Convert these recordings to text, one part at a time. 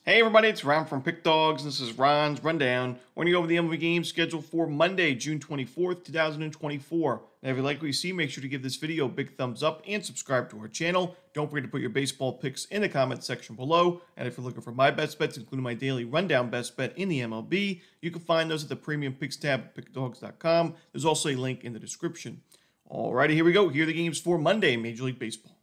Hey everybody, it's Ron from Pick Dawgz. This is Ron's Rundown. We're going to go over the MLB games scheduled for Monday, June 24th, 2024. Now, if you like what you see, make sure to give this video a big thumbs up and subscribe to our channel. Don't forget to put your baseball picks in the comment section below. And if you're looking for my best bets, including my daily rundown best bet in the MLB, you can find those at the premium picks tab at pickdawgz.com. There's also a link in the description. Alrighty, here we go. Here are the games for Monday, Major League Baseball.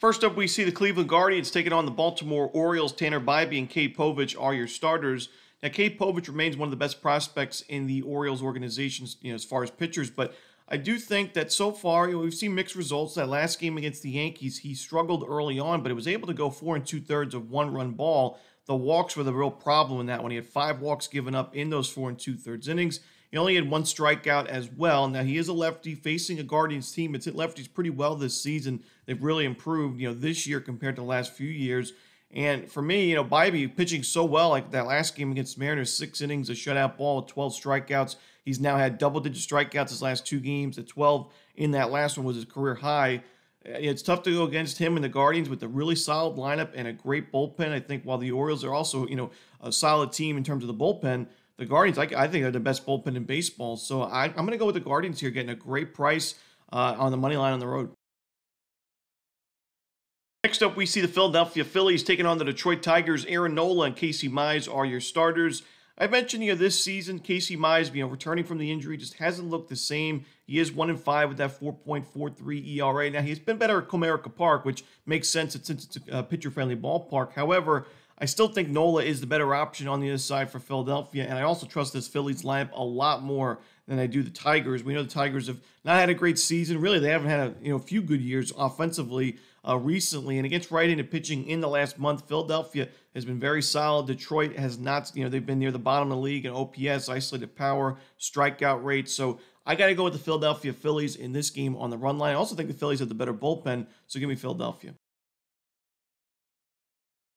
First up, we see the Cleveland Guardians taking on the Baltimore Orioles. Tanner Bibee and Cade Povich are your starters. Now, Cade Povich remains one of the best prospects in the Orioles organization, as far as pitchers, but I do think that so far, we've seen mixed results. That last game against the Yankees, he struggled early on, but he was able to go 4 2/3 of one-run ball. The walks were the real problem in that one. He had 5 walks given up in those 4 2/3 innings. He only had 1 strikeout as well. Now, he is a lefty facing a Guardians team. It's hit lefties pretty well this season. They've really improved, this year compared to the last few years. And for me, Bibee pitching so well, like that last game against Mariners, 6 innings, a shutout ball, 12 strikeouts. He's now had double-digit strikeouts his last 2 games. The 12 in that last one was his career high. It's tough to go against him and the Guardians with a really solid lineup and a great bullpen. I think while the Orioles are also, a solid team in terms of the bullpen, the Guardians, I think, are the best bullpen in baseball. So I'm going to go with the Guardians here, getting a great price on the money line on the road. Next up, we see the Philadelphia Phillies taking on the Detroit Tigers. Aaron Nola and Casey Mize are your starters. I mentioned, this season, Casey Mize, returning from the injury, just hasn't looked the same. He is 1-5 with that 4.43 ERA. Now, he's been better at Comerica Park, which makes sense since it's a pitcher-friendly ballpark. However, I still think Nola is the better option on the other side for Philadelphia, and I also trust this Phillies lineup a lot more than I do the Tigers. We know the Tigers have not had a great season. Really, they haven't had a few good years offensively recently. And against right-handed pitching in the last month, Philadelphia has been very solid. Detroit has not. They've been near the bottom of the league in OPS, isolated power, strikeout rate. So I got to go with the Philadelphia Phillies in this game on the run line. I also think the Phillies have the better bullpen, so give me Philadelphia.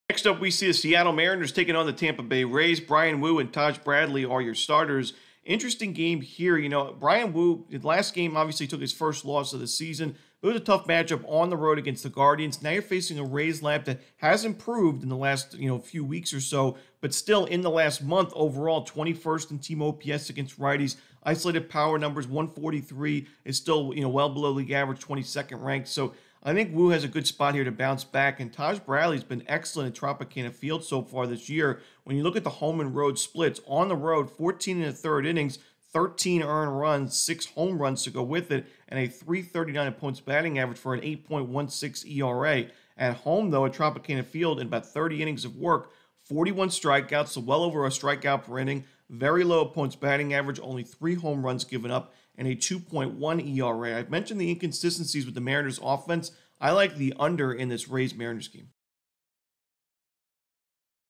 Next up, we see the Seattle Mariners taking on the Tampa Bay Rays. Brian Wu and Taj Bradley are your starters. Interesting game here. Brian Wu, the last game, obviously took his first loss of the season. It was a tough matchup on the road against the Guardians. Now you're facing a Rays lineup that has improved in the last, few weeks or so, but still in the last month overall, 21st in team OPS against righties. Isolated power numbers, 143 is still, well below league average, 22nd ranked. So I think Wu has a good spot here to bounce back, and Taj Bradley's been excellent at Tropicana Field so far this year. When you look at the home and road splits, on the road, 14 1/3 innings, 13 earned runs, 6 home runs to go with it, and a 339 points batting average for an 8.16 ERA. At home, though, at Tropicana Field, in about 30 innings of work, 41 strikeouts, so well over a strikeout per inning, very low points batting average, only 3 home runs given up, and a 2.1 ERA. I've mentioned the inconsistencies with the Mariners offense. I like the under in this Rays-Mariners game.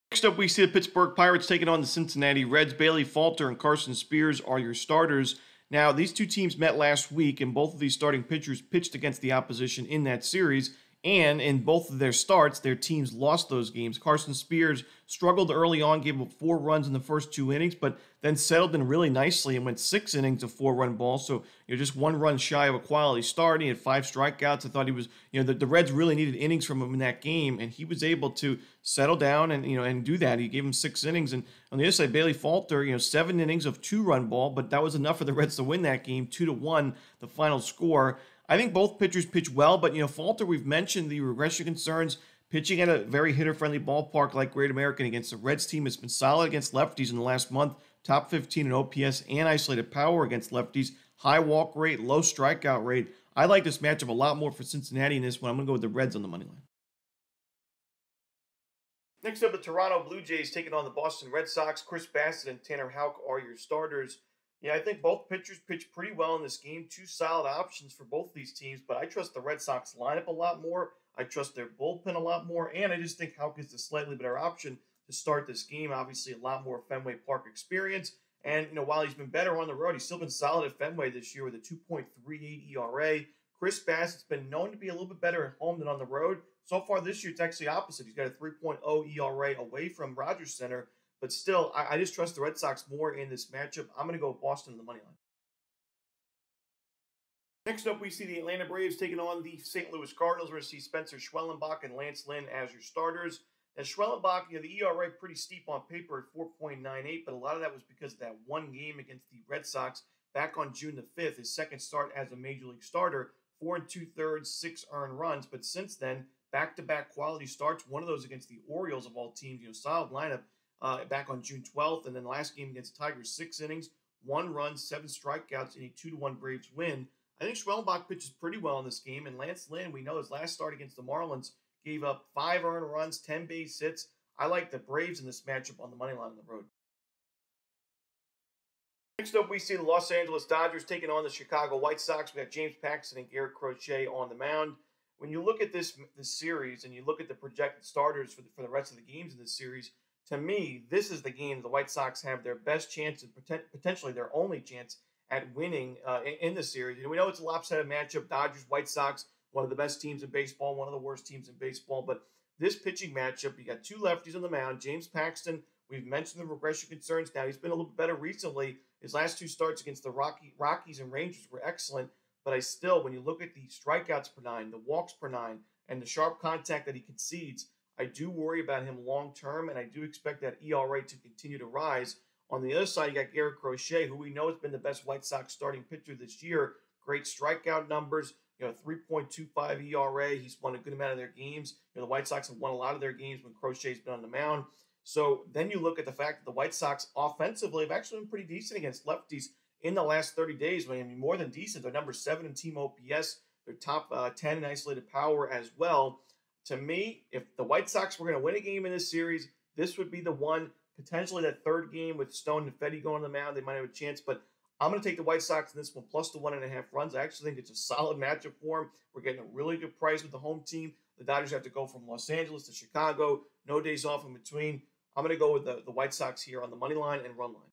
Next up, we see the Pittsburgh Pirates taking on the Cincinnati Reds. Bailey Falter and Carson Spears are your starters. Now, these two teams met last week, and both of these starting pitchers pitched against the opposition in that series. And in both of their starts, their teams lost those games. Carson Spears struggled early on, gave up 4 runs in the first 2 innings, but then settled in really nicely and went 6 innings of 4-run ball. So just 1 run shy of a quality start. He had 5 strikeouts. I thought he was, the Reds really needed innings from him in that game, and he was able to settle down and and do that. He gave him 6 innings, and on the other side, Bailey Falter, 7 innings of 2-run ball, but that was enough for the Reds to win that game, 2-1, the final score. I think both pitchers pitch well, but, Falter, we've mentioned the regression concerns. Pitching at a very hitter-friendly ballpark like Great American against the Reds team has been solid against lefties in the last month. Top 15 in OPS and isolated power against lefties. High walk rate, low strikeout rate. I like this matchup a lot more for Cincinnati in this one. I'm going to go with the Reds on the money line. Next up, the Toronto Blue Jays taking on the Boston Red Sox. Chris Bassett and Tanner Houck are your starters. I think both pitchers pitch pretty well in this game. 2 solid options for both these teams, but I trust the Red Sox lineup a lot more. I trust their bullpen a lot more, and I just think Houck is the slightly better option to start this game. Obviously, a lot more Fenway Park experience, and while he's been better on the road, he's still been solid at Fenway this year with a 2.38 ERA. Chris Bassett's been known to be a little bit better at home than on the road. So far this year, it's actually opposite. He's got a 3.0 ERA away from Rogers Center. But still, I just trust the Red Sox more in this matchup. I'm going to go Boston on the money line. Next up, we see the Atlanta Braves taking on the St. Louis Cardinals. We're going to see Spencer Schwellenbach and Lance Lynn as your starters. Now, Schwellenbach, the ERA pretty steep on paper at 4.98, but a lot of that was because of that one game against the Red Sox back on June the 5th, his second start as a major league starter, 4 2/3, 6 earned runs. But since then, back-to-back quality starts, one of those against the Orioles of all teams, solid lineup back on June 12th, and then last game against Tigers, 6 innings, 1 run, 7 strikeouts in a 2-1 Braves win. I think Schwellenbach pitches pretty well in this game, and Lance Lynn, we know his last start against the Marlins gave up 5 earned runs, 10 base hits. I like the Braves in this matchup on the money line on the road. Next up, we see the Los Angeles Dodgers taking on the Chicago White Sox. We got James Paxton and Garrett Crochet on the mound. When you look at this series and you look at the projected starters for the rest of the games in this series, to me, this is the game the White Sox have their best chance and potentially their only chance at winning in the series. We know it's a lopsided matchup. Dodgers, White Sox, one of the best teams in baseball, one of the worst teams in baseball. But this pitching matchup, you got two lefties on the mound. James Paxton, we've mentioned the regression concerns. Now, he's been a little bit better recently. His last 2 starts against the Rockies and Rangers were excellent. But I still, when you look at the strikeouts per 9, the walks per 9, and the sharp contact that he concedes, I do worry about him long term, and I do expect that ERA to continue to rise. On the other side, you got Garrett Crochet, who we know has been the best White Sox starting pitcher this year. Great strikeout numbers, 3.25 ERA. He's won a good amount of their games. The White Sox have won a lot of their games when Crochet's been on the mound. So then you look at the fact that the White Sox offensively have actually been pretty decent against lefties in the last 30 days. I mean, more than decent. They're number 7 in team OPS. They're top 10 in isolated power as well. To me, if the White Sox were going to win a game in this series, this would be the one. Potentially that third game with Stone and Fetty going on the mound, they might have a chance. But I'm going to take the White Sox in this one plus the 1.5 runs. I actually think it's a solid matchup for them. We're getting a really good price with the home team. The Dodgers have to go from Los Angeles to Chicago. No days off in between. I'm going to go with the White Sox here on the money line and run line.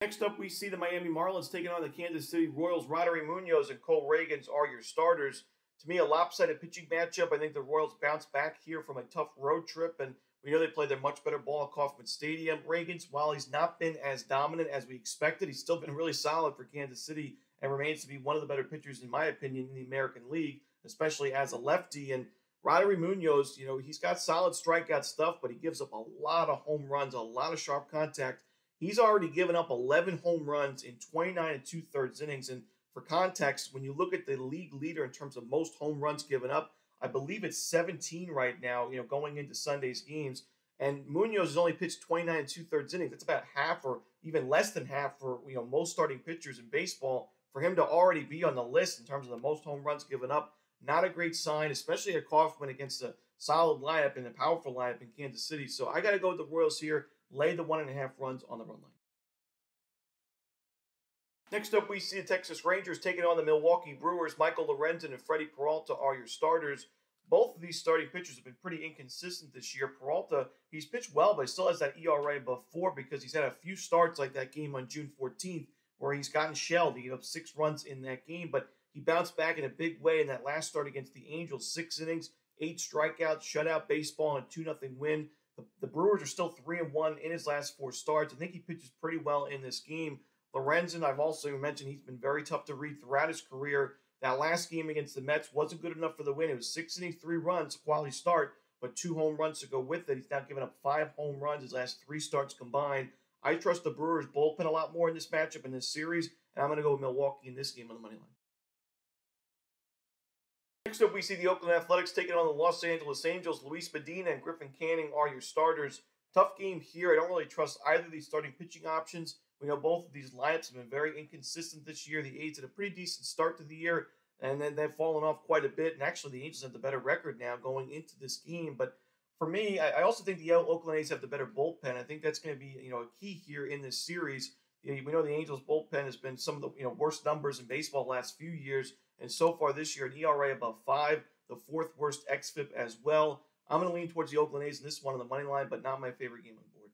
Next up, we see the Miami Marlins taking on the Kansas City Royals. Roddery Munoz and Cole Reagans are your starters. To me, a lopsided pitching matchup. I think the Royals bounce back here from a tough road trip, and we know they play their much better ball at Kauffman Stadium. Reagans, while he's not been as dominant as we expected, he's still been really solid for Kansas City and remains to be one of the better pitchers, in my opinion, in the American League, especially as a lefty. And Roddery Munoz, he's got solid strikeout stuff, but he gives up a lot of home runs, a lot of sharp contact. He's already given up 11 home runs in 29 2/3 innings. And for context, when you look at the league leader in terms of most home runs given up, I believe it's 17 right now, going into Sunday's games. And Munoz has only pitched 29 2/3 innings. That's about half or even less than half for, most starting pitchers in baseball. For him to already be on the list in terms of the most home runs given up, not a great sign, especially at Kauffman against a solid lineup and a powerful lineup in Kansas City. So I got to go with the Royals here, lay the 1.5 runs on the run line. Next up, we see the Texas Rangers taking on the Milwaukee Brewers. Michael Lorenzen and Freddie Peralta are your starters. Both of these starting pitchers have been pretty inconsistent this year. Peralta, he's pitched well, but he still has that ERA above 4 because he's had a few starts like that game on June 14th where he's gotten shelled. He gave up 6 runs in that game, but he bounced back in a big way in that last start against the Angels. 6 innings, 8 strikeouts, shutout baseball, and a 2-0 win. The Brewers are still 3-1 in his last 4 starts. I think he pitches pretty well in this game. Lorenzen, I've also mentioned he's been very tough to read throughout his career. That last game against the Mets wasn't good enough for the win. It was 6 innings, 3 runs, quality start, but 2 home runs to go with it. He's now given up 5 home runs his last 3 starts combined. I trust the Brewers bullpen a lot more in this matchup in this series, and I'm going to go with Milwaukee in this game on the money line. Next up, we see the Oakland Athletics taking on the Los Angeles Angels. Luis Medina and Griffin Canning are your starters. Tough game here. I don't really trust either of these starting pitching options. We know both of these lineups have been very inconsistent this year. The A's had a pretty decent start to the year, and then they've fallen off quite a bit. And actually, the Angels have the better record now going into this game. But for me, I also think the Oakland A's have the better bullpen. I think that's going to be a key here in this series. We know the Angels bullpen has been some of the worst numbers in baseball the last few years, and so far this year an ERA above 5, the 4th worst xFIP as well. I'm going to lean towards the Oakland A's in this one on the money line, but not my favorite game on the board.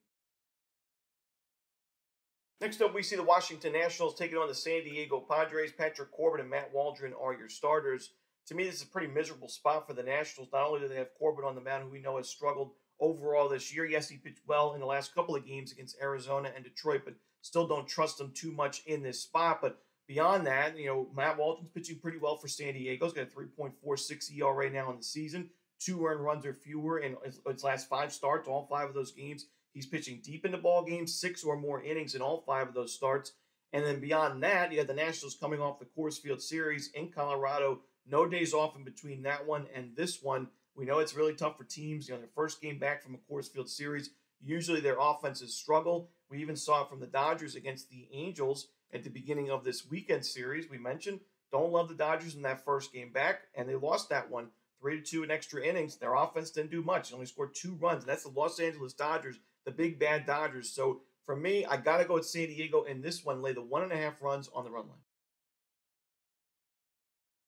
Next up, we see the Washington Nationals taking on the San Diego Padres. Patrick Corbin and Matt Waldron are your starters. To me, this is a pretty miserable spot for the Nationals. Not only do they have Corbin on the mound, who we know has struggled overall this year. Yes, he pitched well in the last couple of games against Arizona and Detroit, but still don't trust him too much in this spot. But Beyond that, Matt Walton's pitching pretty well for San Diego. He's got a 3.46 ERA right now in the season, 2 earned runs or fewer in his last 5 starts, all 5 of those games. He's pitching deep into ball games, 6 or more innings in all 5 of those starts. And then beyond that, you had the Nationals coming off the Coors Field Series in Colorado. No days off in between that one and this one. We know it's really tough for teams. Their first game back from a Coors Field Series, usually their offenses struggle. We even saw it from the Dodgers against the Angels at the beginning of this weekend series. We mentioned, don't love the Dodgers in that first game back, and they lost that one 3-2 in extra innings. Their offense didn't do much. They only scored 2 runs, and that's the Los Angeles Dodgers, the big bad Dodgers. So for me, I got to go with San Diego in this one, lay the 1.5 runs on the run line.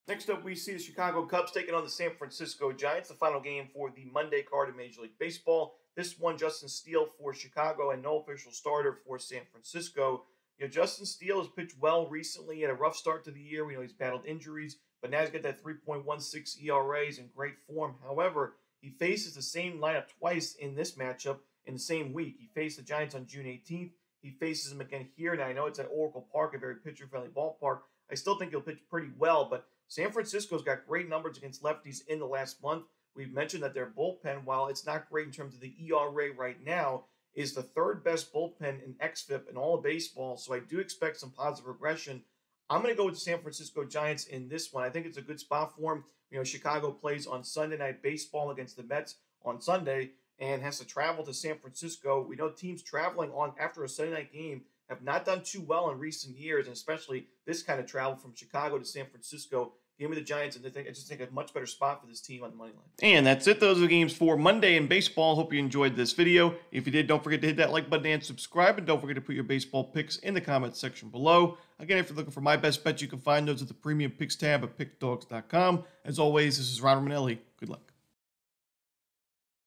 Next up, we see the Chicago Cubs taking on the San Francisco Giants, the final game for the Monday card in Major League Baseball. This one, Justin Steele for Chicago and no official starter for San Francisco. Justin Steele has pitched well recently. He had a rough start to the year. We know he's battled injuries, but now he's got that 3.16 ERA. He's in great form. However, he faces the same lineup twice in this matchup in the same week. He faced the Giants on June 18th. He faces them again here. Now, I know it's at Oracle Park, a very pitcher-friendly ballpark. I still think he'll pitch pretty well, but San Francisco's got great numbers against lefties in the last month. We've mentioned that their bullpen, while it's not great in terms of the ERA right now, is the 3rd best bullpen in xFIP in all of baseball, so I do expect some positive regression. I'm going to go with the San Francisco Giants in this one. I think it's a good spot for them. Chicago plays on Sunday Night Baseball against the Mets on Sunday and has to travel to San Francisco. We know teams traveling on after a Sunday night game have not done too well in recent years, and especially this kind of travel from Chicago to San Francisco. Give me the Giants, and I just think a much better spot for this team on the money line. And that's it. Those are the games for Monday in baseball. Hope you enjoyed this video. If you did, don't forget to hit that like button and subscribe, and don't forget to put your baseball picks in the comments section below. Again, if you're looking for my best bets, you can find those at the Premium Picks tab at pickdawgz.com. As always, this is Ron Romanelli. Good luck.